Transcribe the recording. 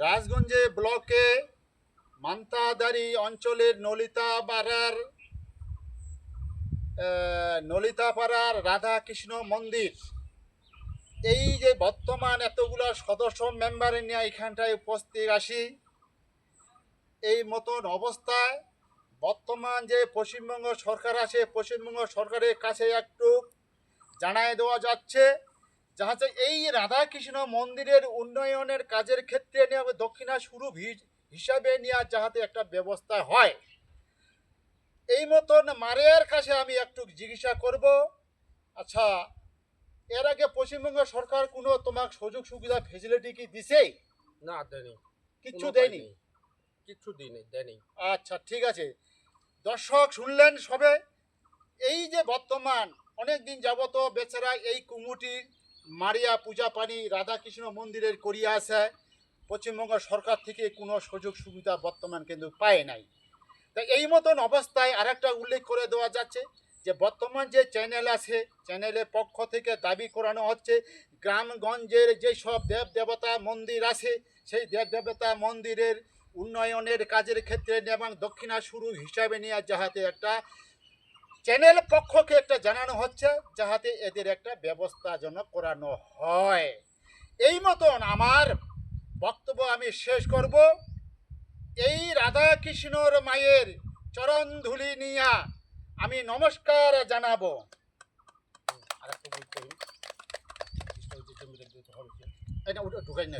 রাজগঞ্জে ব্লকে মান্তাদারি অঞ্চলের নলিতাপাড়ার রাধাকৃষ্ণ মন্দির, এই যে বর্তমান এতগুলো সদস্য মেম্বারে নিয়ে এখানটায় উপস্থিত আসি, এই মতন অবস্থায় বর্তমান যে পশ্চিমবঙ্গ সরকার আছে, পশ্চিমবঙ্গ সরকারের কাছে একটু জানায় দেওয়া যাচ্ছে যাতে এই রাধাকৃষ্ণ মন্দিরের উন্নয়নের কাজের ক্ষেত্রে দক্ষিণা শুরু হিসাবে নেওয়া যাতে একটা ব্যবস্থা হয়। এই মতন মারের কাছে আমি একটু জিজ্ঞাসা করব, আচ্ছা এর আগে পশ্চিমবঙ্গ সরকার কোনো তোমার সুযোগ সুবিধা ফেসিলিটি কি দিছে? না, দেয়নি। কিচ্ছু কোনো দেয়নি। পাইনি। কিচ্ছু দেয়নি। আচ্ছা ঠিক আছে, দর্শক শুনলেন সবে। এই যে বর্তমান অনেক দিন যাবত বেচারা এই কুমুটির মারিয়া পূজা পানি রাধাকৃষ্ণ মন্দিরের করিয়া আসে, পশ্চিমবঙ্গ সরকার থেকে কোনো সুযোগ সুবিধা বর্তমান কিন্তু পায় নাই। তা এই মতন অবস্থায় আরেকটা উল্লেখ করে দেওয়া যাচ্ছে যে বর্তমান যে চ্যানেল আছে, চ্যানেলের পক্ষ থেকে দাবি করানো হচ্ছে গ্রামগঞ্জের যেসব দেব দেবতা মন্দির আছে, সেই দেব দেবতা মন্দিরের উন্নয়নের কাজের ক্ষেত্রে এবং দক্ষিণা শুরু হিসাবে নিয়ে যাহাতে একটা চ্যানেল পক্ষকে একটা জানানো হচ্ছে যাহাতে এদের একটা ব্যবস্থা যেন করানো হয়। এই মতন আমার বক্তব্য আমি শেষ করব। এই রাধাকৃষ্ণর মায়ের চরণ ধুলি নিয়া আমি নমস্কার জানাবো। আরেকটা বই করি, এটা ঢুকাই না।